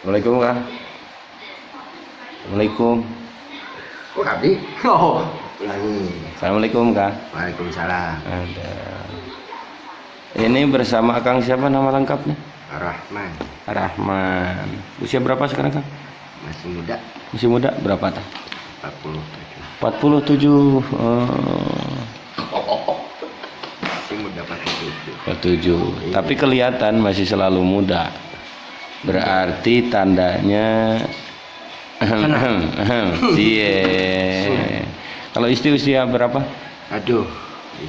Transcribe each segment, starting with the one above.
Assalamualaikum Kak. Assalamualaikum. Oh, Abdi. Oh, lagi. Assalamualaikum Kak. Waalaikumsalam. Ada. Ini bersama Kang siapa nama lengkapnya? Rahman. Rahman. Usia berapa sekarang Kang? Masih muda. Masih muda berapa tak? 47. 47. Masih muda 47. 47. Tapi kelihatan masih selalu muda. Berarti tandanya cie. Kalau istri usia berapa? Aduh.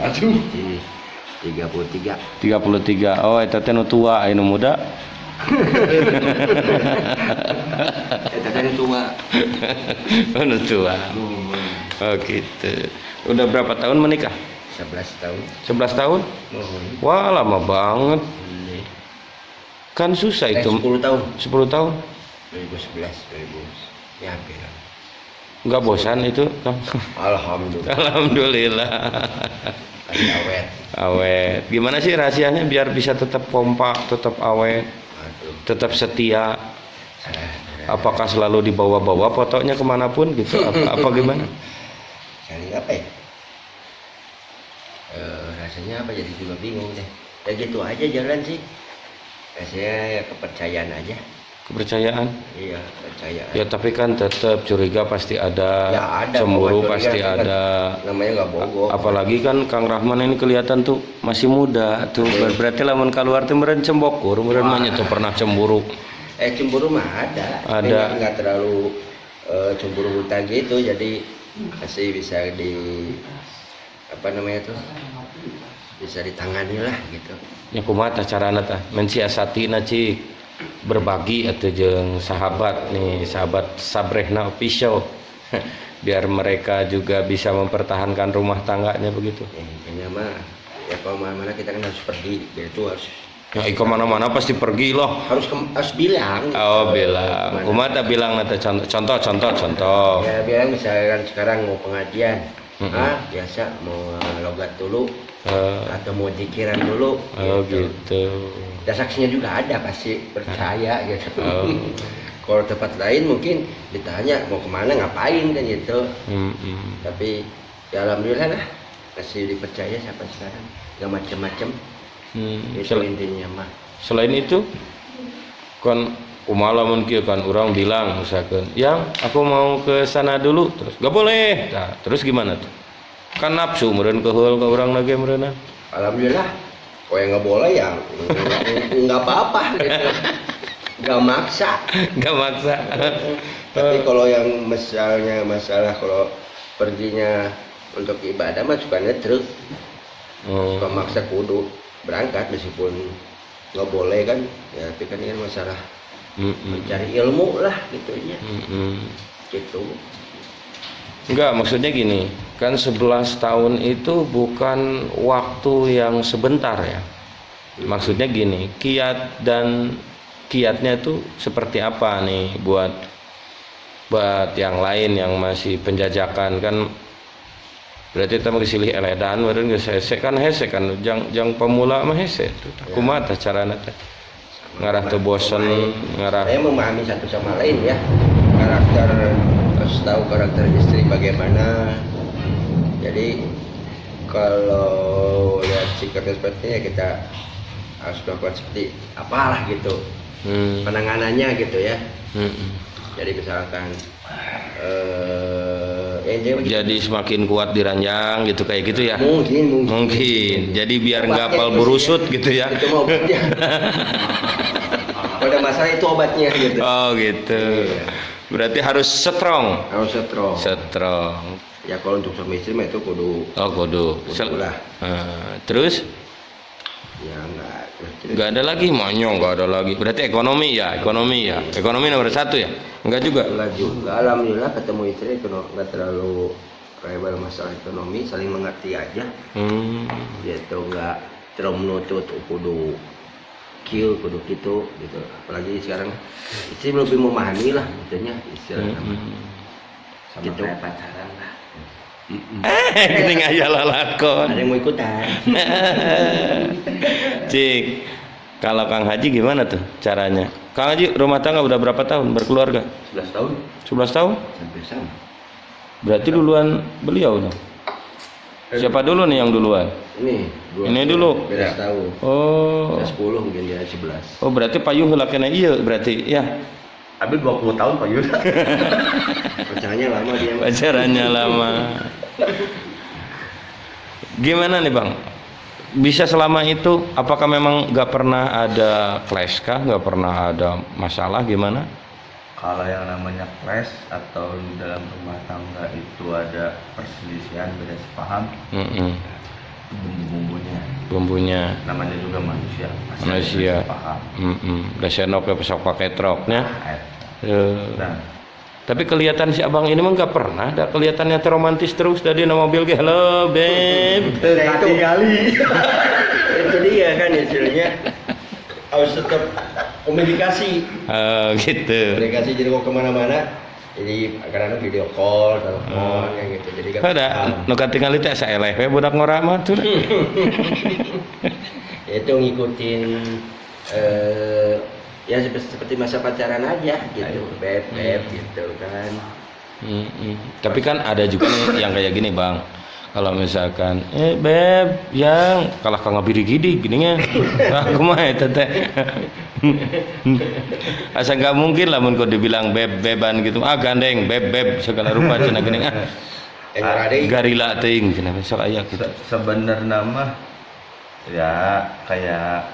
33. 33. Oh, eta teh nu tua, anu muda. Eta kan tua. Nu tua. Oh, gitu. Udah berapa tahun menikah? 11 tahun. 11 tahun? Wah, lama banget. Kan susah itu. 10 tahun. 10 tahun. 2011, 2000. Ya, hampir. Enggak bosan itu, Kang? Alhamdulillah. Alhamdulillah. Masih awet. Awet. Gimana sih rahasianya biar bisa tetap kompak, tetap awet, Aduh. tetap setia? Apakah selalu dibawa-bawa fotonya kemanapun gitu? Apa gimana? Cari apa ya? Rasanya apa jadi juga bingung deh. Ya gitu aja jalan sih. Rasanya ya kepercayaan aja. Kepercayaan? Iya, kepercayaan. Ya tapi kan tetap curiga pasti ada, Ya, ada, cemburu curiga pasti kan ada. Namanya nggak bohong. Apalagi kan Kang Rahman ini kelihatan tuh masih muda tuh. Berarti lamun keluar tuh meureun cembokur, meureun mah tuh pernah cemburu. Cemburu mah ada. Ada. Tapi nggak terlalu cemburu buta gitu. Jadi masih bisa apa namanya tuh? Bisa ditangani lah gitu. Ya kumaha tah carana tah? Mensiasatina cik. Berbagi atau jeung sahabat nih, sahabat Sabrehna Official. Biar mereka juga bisa mempertahankan rumah tangganya begitu. Intinya mah ya kalau mana-mana kita kan harus pergi, gitu harus. Ya iko mana-mana pasti pergi loh. Harus bilang. Oh bilang. Kumaha tah bilang teh contoh. Ya bilang misalkan sekarang mau pengajian, biasa mau logat dulu atau mau zikiran dulu. Oh gitu. Dan saksinya juga ada pasti percaya gitu. Kalau tempat lain mungkin ditanya mau kemana ngapain kan gitu. Tapi ya alhamdulillah lah masih dipercaya sampai sekarang, nggak macem-macem. Itu intinya mah. Selain itu kan kumaha lamun kieu kan orang bilang misalkan, "Yang aku mau ke sana dulu." Terus "Gak boleh." Nah, terus gimana tuh? Kan nafsu meureun keheul ka urang lagi meureunna. Alhamdulillah. Kalau yang nggak boleh ya nggak apa-apa gitu. Nggak maksa. Nggak maksa. Tapi kalau yang misalnya masalah kalau perginya untuk ibadah mah suka truk. Suka maksa kudu berangkat meskipun nggak boleh kan. Ya tapi kan ini masalah mencari ilmu lah gitu ya. Gitu. Enggak, maksudnya gini, kan 11 tahun itu bukan waktu yang sebentar ya. Maksudnya gini, kiatnya itu seperti apa nih buat yang lain yang masih penjajakan kan. Berarti kita mengisilih eledan, meureun geus hese kan jang pemula mah hese tuh. Kumaha tah carana teh? Ngarah teu bosen, ngarah. Saya memahami satu sama lain ya. Harus tahu karakter istri bagaimana. Jadi kalau lihat sikapnya seperti ini ya kita harus melakukan seperti apalah gitu penanganannya gitu ya. Jadi misalkan jadi semakin kuat di ranjang gitu kayak gitu ya. Mungkin. Jadi biar nggak apal burusut gitu ya. Itu mau obatnya. Kalau ada masalah itu obatnya gitu. Oh gitu. Iya. Berarti harus strong. Strong. Ya kalau untuk suami istri mah itu kudu. Oh kudu. Lah. Terus? Ya enggak ada lagi, monyong enggak ada lagi. Berarti ekonomi ya. Ekonomi nomor 1 ya? Enggak juga. Alhamdulillah ketemu istri itu enggak terlalu ribet masalah ekonomi, saling mengerti aja. Gitu enggak terlalu menuntut kudu kudu gitu. Apalagi sekarang istri lebih memahami lah tentunya istilahnya. Sama gitu. Kayak pacaran lah. Gini aja lalakon. Ada yang mau ikutan. Cik, kalau Kang Haji gimana tuh caranya? Kang Haji rumah tangga udah berapa tahun berkeluarga? 11 tahun 11 tahun? sampai sama. Berarti duluan beliau dong. Siapa dulu nih yang duluan? Ini dulu. Beda tahun. Oh. Saya 10 mungkin dia 11. Oh, berarti Pak Yuh heula kena ieu berarti ya. Abi 20 tahun Pak Yuda. Pacarannya lama dia. Pacarannya lama. Gimana nih Bang? Bisa selama itu, apakah memang nggak pernah ada clash kah? Nggak pernah ada masalah gimana? Kalau yang namanya clash atau di dalam rumah tangga itu ada perselisihan, beda sepaham, itu bumbu-bumbunya. Bumbunya. Namanya juga manusia. Pasti ada Manusia. beda sepaham. Udah senok ya pesok pakai troknya. Nah, Tapi kelihatan si abang ini mah nggak pernah. Ada kelihatannya romantis terus dari nama mobil kayak halo babe. Itu kali. Itu dia kan istilahnya harus tetap komunikasi. Gitu. Komunikasi jadi mau kemana-mana. Jadi kadang-kadang video call, telepon, kayak gitu. Jadi kan Ada nu katingali teh saeleh we budak ngora mah tuh. itu ngikutin ya seperti masa pacaran aja gitu, beb gitu kan. Tapi kan ada juga nih yang kayak gini Bang. Kalau misalkan beb yang kalah ka ngabiri-gidi gininya. Aku mah eta teh. Asa nggak mungkin lah mun kok dibilang beb-beban gitu. Gandeng beb-beb segala rupa cenah geuning garila teuing cenah besok aya gitu. sebenarnya mah ya kayak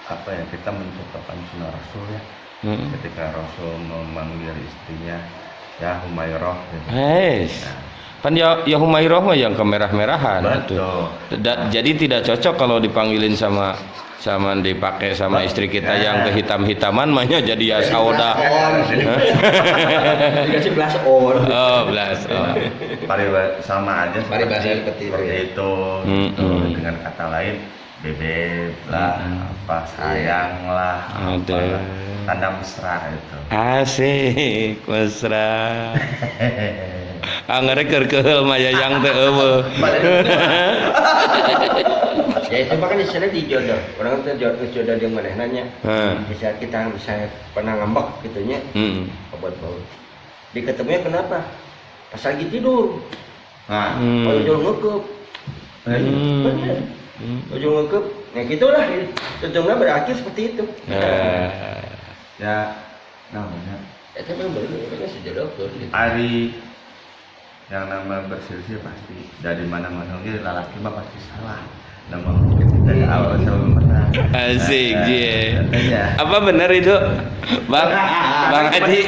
apa ya, kita mencontohkan sunnah Rasul ya. Ketika Rasul memanggil istrinya ya Humairah gitu. Kan ya Humairah mah yang kemerah-merahan Betul. Jadi tidak cocok kalau dipanggilin sama dipakai sama istri kita yang kehitam-hitaman mahnya jadi ya sauda. Dikasih belas on. Oh, belas. Oh. Sama aja Paribasa seperti itu. Dengan kata lain bebek lah, apa sayang lah, Ada. tanda mesra itu. Asik, mesra. Anggerek keur maya yang teu eueuh. Ya itu mah kan istilahnya dijodoh. Orang tuh jodoh yang manehna. Bisa kita bisa pernah ngambek gitunya. Obat bau. Diketemunya kenapa? Pas lagi tidur. Nah, Ujung ngekep. Ujung ngekep. Ya gitulah. Ujungnya berakhir seperti itu. ya namanya Itu memang benar sejodoh gitu. hari yang nama berselisih pasti dari mana-mana gitu, lalaki mah pasti salah. Nama dari awal selalu menang. Asik, Ya. Apa benar itu, Bang Haji?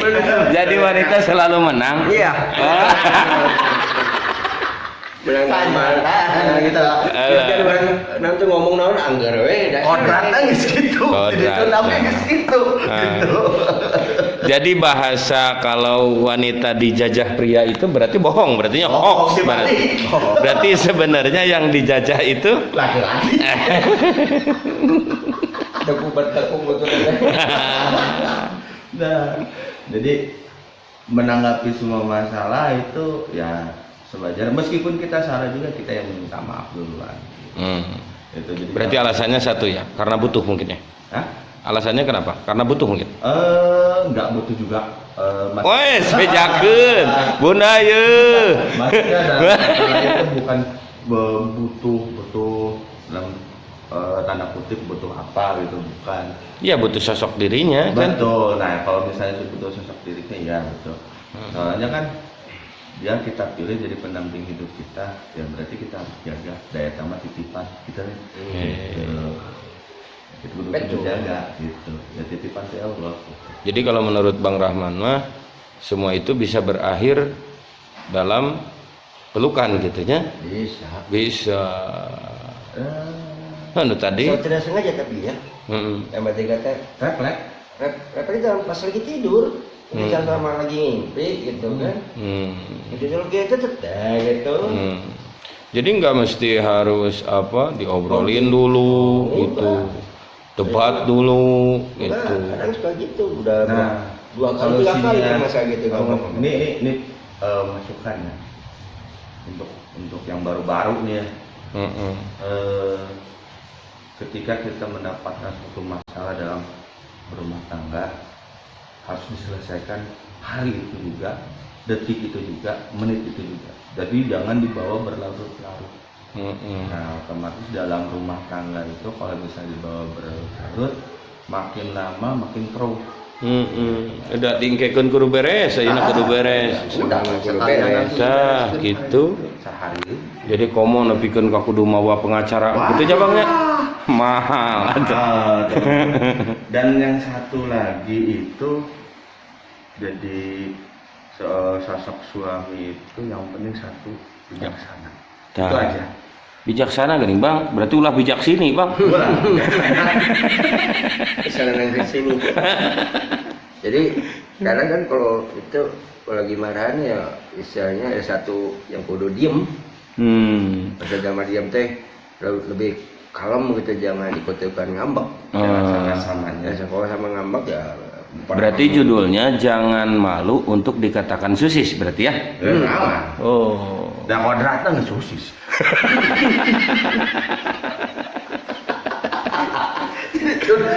Jadi wanita selalu menang. Iya. Menang gitu. Kan orang nanti ngomong naon anggar we. Kodratnya geus kitu. Itu namanya geus kitu. Gitu. Jadi bahasa kalau wanita dijajah pria itu berarti bohong, berarti hoax. Berarti sebenarnya yang dijajah itu Laki-laki. Tekuk betul. Nah, jadi menanggapi semua masalah itu ya sewajarnya, meskipun kita salah juga kita yang minta maaf duluan. Itu jadi berarti alasannya satu ya, karena butuh mungkin ya. Hah? Alasannya kenapa? Karena butuh mungkin. Enggak butuh juga. Wes, bejakeun. Bunda ye. Maksudnya dalam masalah itu bukan butuh dalam tanda kutip butuh apa gitu, bukan. Iya, butuh sosok dirinya kan. Betul. Nah, kalau misalnya butuh sosok dirinya ya betul. Soalnya kan dia kita pilih jadi pendamping hidup kita, ya berarti kita harus jaga daya tambah titipan kita. Itu betul jaga gitu. Ya titipan dari Allah. Gitu. Jadi kalau menurut Bang Rahman mah semua itu bisa berakhir dalam pelukan gitu ya. Bisa. Anu tadi. Saya tidak sengaja tapi ya. Yang berarti kata refleks dalam pas lagi tidur. Bisa sama lagi ngimpi gitu kan. Itu gitu gitu. Jadi nggak mesti harus apa diobrolin dulu gitu. Debat dulu gitu. Kadang suka gitu udah 2 kali 3 kali kan masa gitu ngomong. Ini masukan ya. Untuk yang baru-baru nih ya. Ketika kita mendapatkan suatu masalah dalam berumah tangga harus diselesaikan hari itu juga, detik itu juga, menit itu juga. Jadi jangan dibawa berlarut-larut. Nah, otomatis dalam rumah tangga itu kalau misalnya dibawa berlarut, makin lama makin keruh. Udah tingkekeun kudu beres, ayeuna kudu beres. Udah beres. Tah gitu. Sehari. Jadi komo nepikeun ka kudu mawa pengacara gitu ya Bang ya. Mahal atuh. Dan yang satu lagi itu jadi sosok suami itu yang penting satu bijaksana. Tah. Itu aja. Bijaksana geuning Bang, berarti ulah bijak sini Bang. Misalnya nang sini. Jadi kadang kan kalau itu kalau lagi marahan ya istilahnya ada satu yang kudu diem. Pas jangan diem teh lebih kalem gitu, jangan ikut-ikutan ngambek. Jangan sama-samanya. Ya kalau sama ngambek ya. Berarti judulnya jangan malu untuk dikatakan susis berarti ya? Oh. Dan kodratnya nggak susis.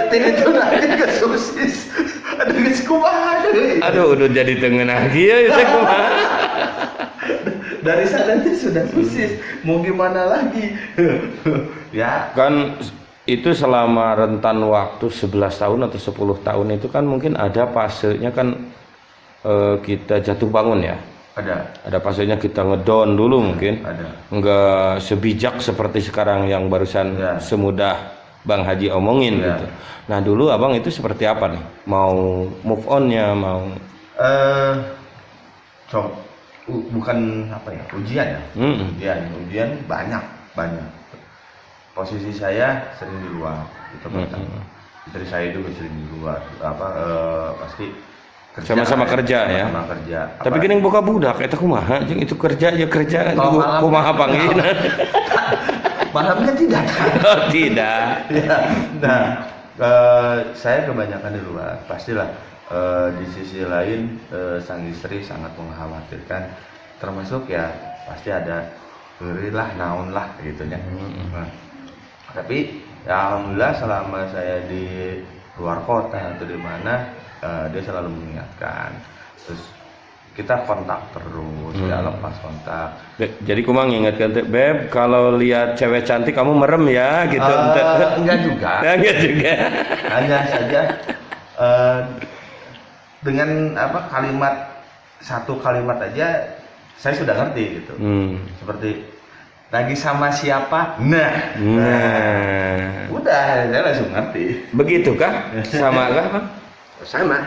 Tidak lagi ke sosis. Ada geus kumaha deui. Aduh udah jadi tengenah kieu teh kumaha. Dari sananya sudah sosis. Mau gimana lagi? Ya, Kan itu selama rentan waktu 11 tahun atau 10 tahun itu kan mungkin ada fasenya kan kita jatuh bangun ya. Ada fasenya kita ngedown dulu mungkin. ada. Enggak sebijak seperti sekarang yang barusan Ya. semudah Bang Haji omongin Ya. gitu. Nah dulu abang itu seperti apa nih? Mau move on-nya, mau Bukan apa ya, ujian ya. Ujian banyak. Posisi saya sering di luar, itu pertama. Istri saya juga sering di luar, pasti sama-sama kerja ya. Sama kerja. Tapi gini boga budak eta kumaha jeung itu kerja ya kerja Kalau malam- kumaha panggilna. Malamnya tidak. Oh, tidak. Ya, nah, saya kebanyakan di luar, pastilah. Di sisi lain, sang istri sangat mengkhawatirkan, termasuk ya pasti ada berilah naon lah gitu ya. Nah, tapi ya alhamdulillah selama saya di luar kota atau di mana, dia selalu mengingatkan. Terus kita kontak terus, ya lepas kontak. Jadi kumang ingatkan teh, Beb, kalau lihat cewek cantik kamu merem ya gitu. Enggak juga. Enggak juga. Hanya saja dengan satu kalimat aja saya sudah ngerti gitu. Seperti lagi sama siapa? Nah. Udah, saya langsung ngerti. Begitukah? Sama kah, Bang? Sama.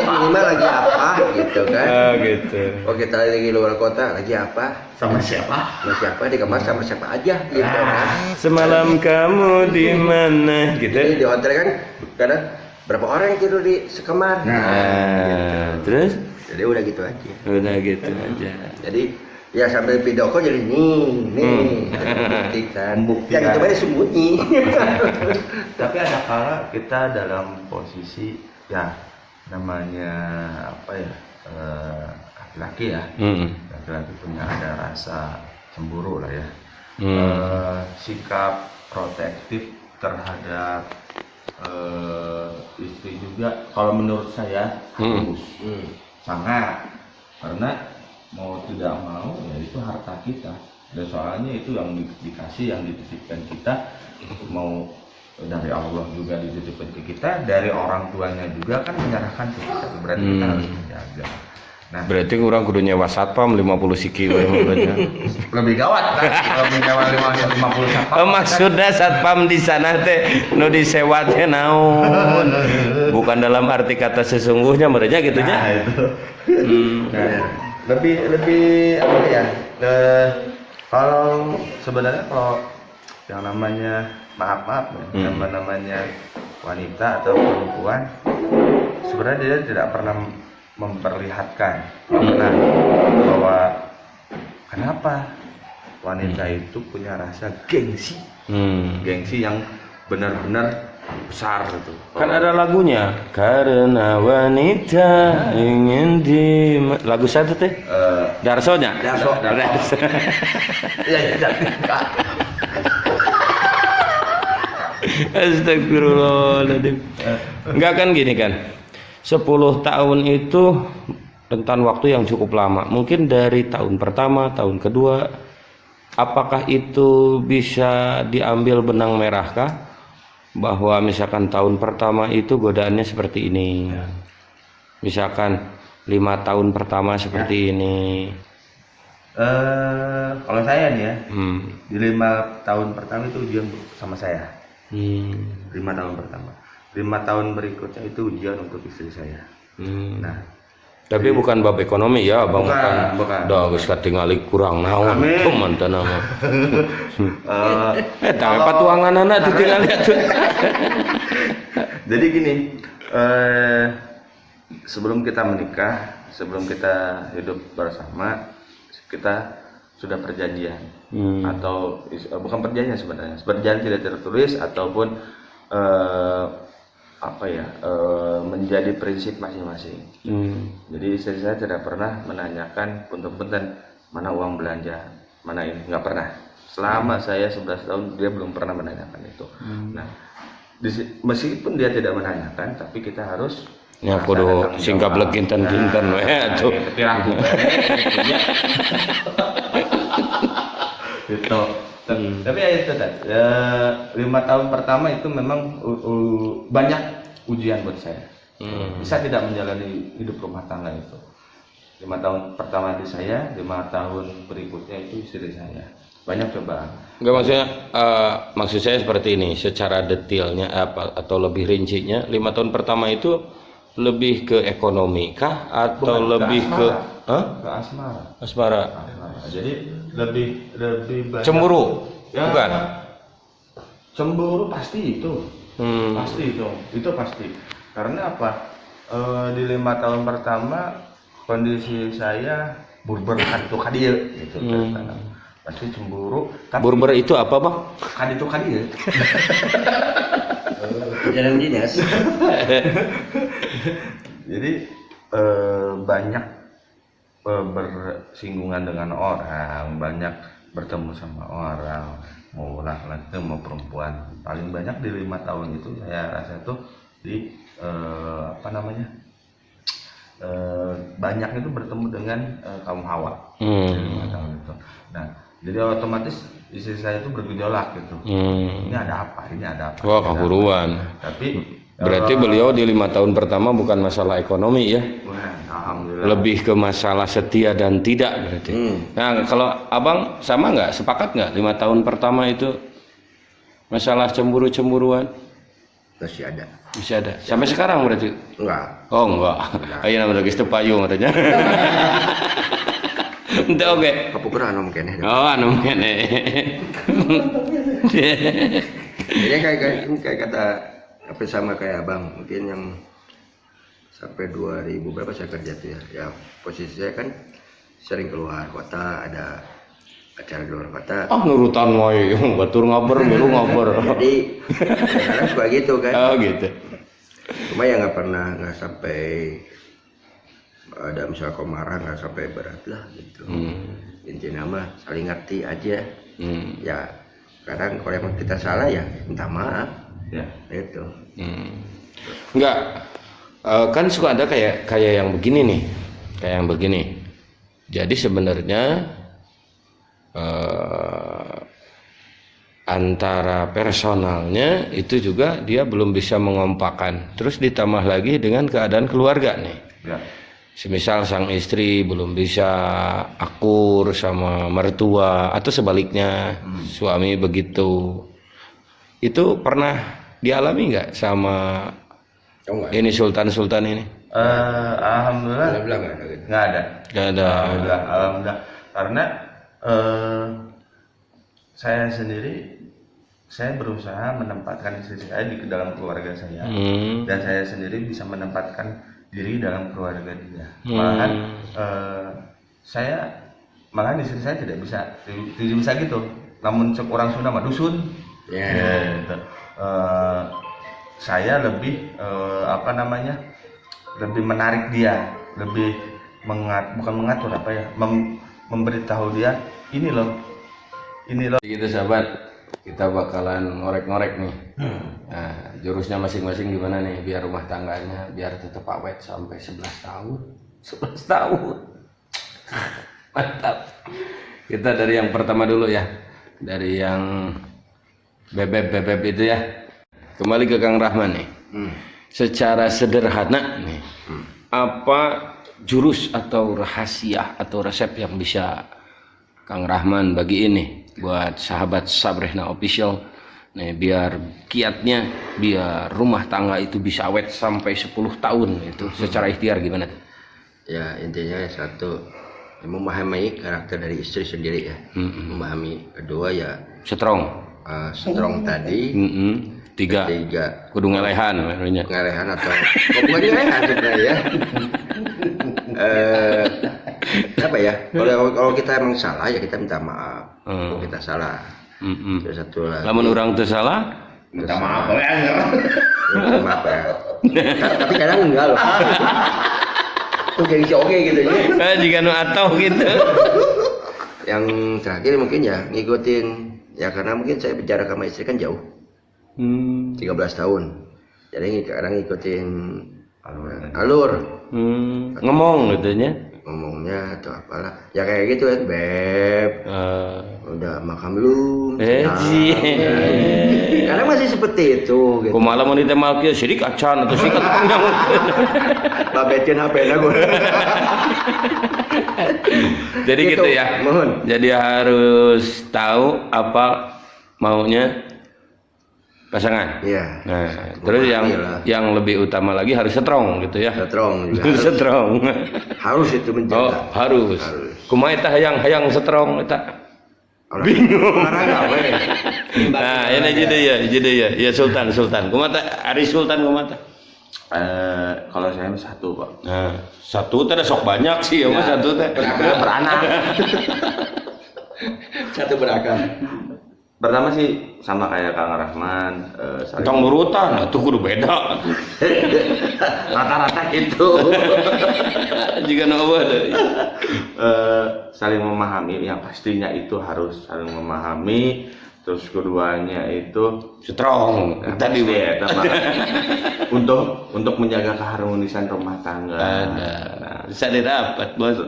Minimal lagi apa gitu kan. Oh, gitu. Oh kita lagi luar kota lagi apa? Sama siapa? Sama siapa di kamar sama siapa aja gitu kan. Semalam kamu di mana gitu. Jadi di hotel kan kadang berapa orang yang tidur di sekamar. Terus Jadi udah gitu aja. udah gitu aja. Jadi ya sambil video call jadi nih membuktikan. Membuktikan. Yang itu banyak sembunyi. Tapi ada kala kita dalam posisi ya namanya laki-laki ya. Laki-laki punya ada rasa cemburu lah ya. Sikap protektif terhadap istri juga kalau menurut saya harus sangat, karena mau tidak mau ya itu harta kita, dan soalnya itu yang dikasih, yang dititipkan kita, mau dari Allah juga dititipkan ke kita, dari orang tuanya juga kan menyerahkan ke kita, berarti kita harus menjaga. Nah, Berarti kurang kudu nyewa satpam 50 siki we lebih gawat kan kalau menyewa 50 satpam. maksudnya satpam di sana teh nu disewa teh naon? Bukan dalam arti kata sesungguhnya mereka gitu nya. Nah, itu. Nah, lebih apa ya? Kalau sebenarnya kalau yang namanya maaf ya, yang namanya wanita atau perempuan, sebenarnya dia tidak pernah memperlihatkan bahwa kenapa wanita itu punya rasa gengsi, gengsi yang benar-benar besar itu. Kan ada lagunya, karena wanita ingin di lagu satu teh. Darsonya. Darso. Iya, Astagfirullahaladzim. Enggak kan gini kan, 10 tahun itu rentan waktu yang cukup lama. Mungkin dari tahun pertama, tahun kedua, apakah itu bisa diambil benang merahkah? Bahwa misalkan tahun pertama itu godaannya seperti ini. Misalkan 5 tahun pertama seperti ini. Kalau saya nih ya, di 5 tahun pertama itu ujian sama saya. 5 tahun pertama. 5 tahun berikutnya itu ujian untuk istri saya. Nah, tapi bukan bab ekonomi ya, Bang. Bukan. Dah geus katingali kurang naon tuh mantan nama. Tapi patuanganana ditinggali atuh. Jadi gini, sebelum kita menikah, sebelum kita hidup bersama, kita sudah perjanjian atau bukan perjanjian sebenarnya, perjanjian tidak tertulis ataupun menjadi prinsip masing-masing. Jadi istri saya tidak pernah menanyakan punten-punten mana uang belanja, mana ini, nggak pernah. Selama saya 11 tahun dia belum pernah menanyakan itu. Nah, meskipun dia tidak menanyakan, tapi kita harus Ya kudu singkap leginten-ginten we atuh. Gitu. Tapi ya itu tadi. 5 tahun pertama itu memang banyak ujian buat saya. Bisa tidak menjalani hidup rumah tangga itu. 5 tahun pertama di saya, 5 tahun berikutnya itu istri saya. Banyak cobaan. Enggak, maksudnya maksud saya seperti ini, secara detailnya atau lebih rincinya, 5 tahun pertama itu lebih ke ekonomi kah atau Bukan, lebih ke asmara? Asmara. Jadi lebih banyak Cemburu? Ya, Bukan. Cemburu pasti itu. Pasti itu pasti. Karena apa? Di 5 tahun pertama kondisi saya burberkan kadieu gitu. Pasti cemburu. Tapi Burber itu apa, Bang? kadieu. Jalan dinas. Jadi banyak bersinggungan dengan orang, banyak bertemu sama orang, mau laki-laki mau perempuan. Paling banyak di 5 tahun itu saya rasa tuh di banyak itu bertemu dengan kaum hawa. Di 5 tahun itu. Nah, jadi otomatis istri saya itu bergejolak gitu. Ini ada apa? Wah, kehuruan. Tapi Berarti beliau di 5 tahun pertama bukan masalah ekonomi ya, alhamdulillah. lebih ke masalah setia dan tidak berarti. Nah, kalau abang sama nggak, sepakat nggak 5 tahun pertama itu masalah cemburu-cemburuan? Masih ada. Masih ada. Sampai sekarang berarti? Enggak. Oh enggak. Ayo nama lagi payung katanya. Entah oke. Kapukuran anu mungkin. Oh anu mungkin. Ini kayak kata apa sama kayak abang, mungkin yang sampai 2000 berapa saya kerja tuh ya. Ya posisi saya kan sering keluar kota, ada acara di luar kota. Nurutan wae, batur ngaber, milu ngaber. Jadi kadang suka gitu kan. Oh gitu. Cuma ya nggak sampai ada misal kau marah, nggak sampai berat lah gitu. Intinya mah saling ngerti aja. Ya kadang kalau emang kita salah ya minta maaf. Ya. Itu. Enggak. Kan suka ada kayak yang begini nih. Kayak yang begini. Jadi sebenarnya antara personalnya itu juga dia belum bisa mengompakkan. Terus ditambah lagi dengan keadaan keluarga nih. Ya. Semisal sang istri belum bisa akur sama mertua atau sebaliknya suami begitu. Itu pernah dialami nggak sama ini sultan ini? Alhamdulillah nggak ada. Alhamdulillah. Karena saya sendiri, saya berusaha menempatkan istri saya di dalam keluarga saya, dan saya sendiri bisa menempatkan diri dalam keluarga dia. Malahan istri saya tidak bisa gitu. Namun orang Sunda mah dusun. Gitu. Saya lebih lebih menarik dia, lebih bukan mengatur memberitahu dia ini loh Gitu sahabat. kita bakalan ngorek-ngorek nih. Nah, jurusnya masing-masing gimana nih biar rumah tangganya biar tetap awet sampai 11 tahun. 11 tahun. Mantap. Kita dari yang pertama dulu ya. Dari yang bebek itu ya. Kembali ke Kang Rahman nih. Secara sederhana nih. Apa jurus atau rahasia atau resep yang bisa Kang Rahman bagi ini buat sahabat Sabrehna Official nih, biar kiatnya biar rumah tangga itu bisa awet sampai 10 tahun itu secara ikhtiar gimana tuh? Ya intinya satu, memahami karakter dari istri sendiri ya. Memahami. Kedua ya Strong. strong tadi. Tiga kudu ngelehan namanya. Ngelehan atau bukan ngelehan sebenarnya ya. Apa ya, kalau kita emang salah ya kita minta maaf. Kalau kita salah. Terus satu lagi, lamun orang teu salah Minta maaf ya. minta maaf ya. Tapi kadang enggak loh. Jadi oke gitu ya. jika nu atau gitu. Yang terakhir mungkin ya ngikutin ya, karena mungkin saya bicara sama istri kan jauh. 13 tahun. Jadi kadang ngikutin alur. Ngomong gitu nya. Ngomongnya atau apalah. Ya kayak gitu kan, Beb. Udah makan belum? Karena masih seperti itu gitu. Kumaha mun ditembak kieu sidik acan atau sikat panjang. Babetkeun HP-na gua. Jadi gitu ya. Mohon. Jadi harus tahu apa maunya pasangan. Iya. Nah, terus yang lebih utama lagi harus strong gitu ya. Strong juga. Harus strong. Harus itu menjaga. Oh, harus. Kumaha eta hayang strong eta. Bingung. Nah, ini jadi ya. Ya Sultan. Kumaha Ari Sultan kumaha? Kalau saya satu Pak. Nah, satu teh sok banyak sih ya, satu teh. Beranak. Satu berakan. Pertama sih sama kayak Kang Rahman, Tong nurutan, itu kudu beda. rata-rata itu. Jika nopo Saling memahami, yang pastinya itu harus saling memahami. Terus keduanya itu strong. Tadi ya, untuk menjaga keharmonisan rumah tangga. Nah, bisa didapat bos.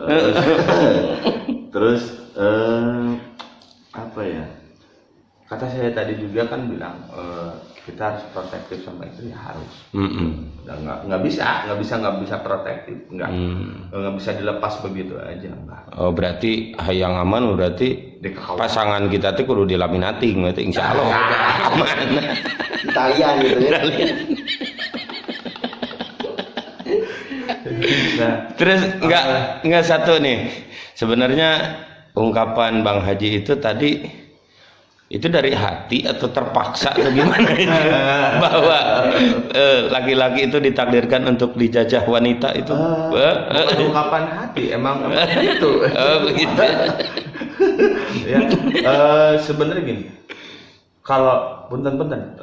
Terus apa ya? Kata saya tadi juga kan bilang kita harus protektif sama istri, harus. Udah nggak bisa protektif, nggak bisa dilepas begitu aja, enggak. Oh berarti hayang aman berarti pasangan kita tuh kudu dilaminating, berarti insya Allah aman. Italian gitu ya. Nah, terus nggak satu nih sebenarnya ungkapan Bang Haji itu tadi itu dari hati atau terpaksa atau gimana itu bahwa laki-laki itu ditakdirkan untuk dijajah wanita itu ungkapan hati emang itu begitu ya. Sebenarnya gini, kalau punten-punten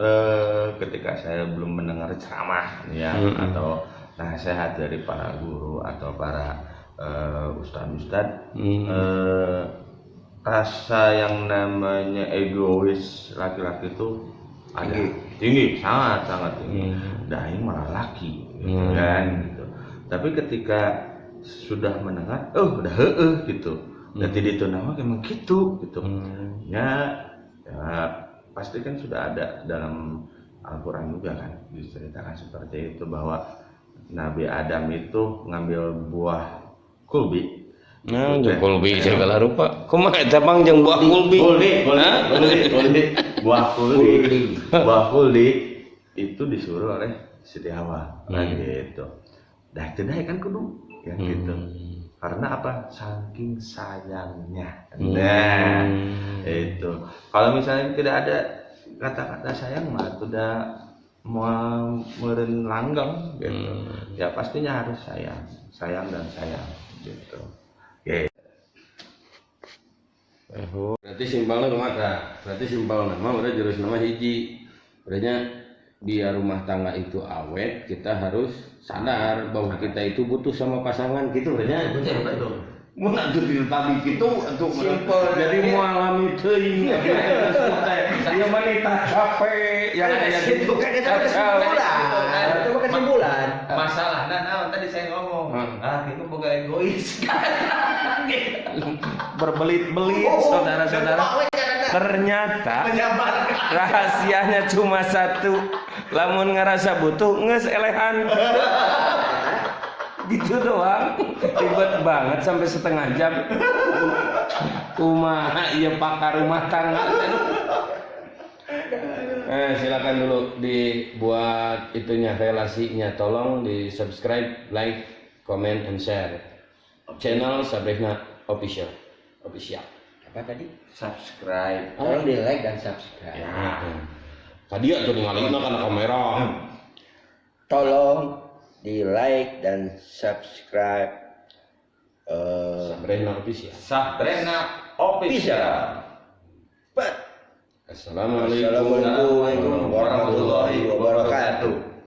ketika saya belum mendengar ceramah ya atau nasihat dari para guru atau para ustadz rasa yang namanya egois laki-laki itu ada tinggi, sangat tinggi. Ini malah laki, gitu kan. Gitu. Tapi ketika sudah mendengar, udah gitu. Jadi itu nama emang gitu. Ya, pasti kan sudah ada dalam Al-Quran juga kan diceritakan seperti itu bahwa Nabi Adam itu ngambil buah kulbi. Nah, jeung kulbi segala rupa. Kumaha eta Bang jeung buah kulbi? Buah kulbi itu disuruh oleh Siti Hawa. Gitu. Dah teu kan kudu ya gitu. Karena apa? Saking sayangnya. Nah, itu. Kalau misalnya tidak ada kata-kata sayang mah udah mau meureun langgeng gitu. Ya pastinya harus sayang gitu. Berarti simpelnya kumaha? Berarti simpel nama udah jurus nama hiji. Berarti biar rumah tangga itu awet, kita harus sadar bahwa kita itu butuh sama pasangan gitu berarti. Betul. Mun atuh di tadi kitu atuh Simpel. jadi moal alami teuing ieu mah nita capek yang aya di Itu kan kesimpulan. Masalahnya naon tadi saya ngomong. Itu boga egois. berbelit-belit saudara-saudara. Ternyata rahasianya cuma satu. Lamun ngerasa butuh nges elehan. Gitu doang. Ribet banget sampai setengah jam. Kumaha ieu pakar rumah tangga. Silakan dulu dibuat itunya relasinya, tolong di subscribe, like, comment, and share channel Sabrina Official. Apa tadi? Subscribe. Tolong di like dan subscribe. Tadi ya tuh ngalihna kana kamera. Tolong di like dan subscribe Sabrina Official. Sabrina Official. Assalamualaikum Assalamualaikum warahmatullahi wabarakatuh.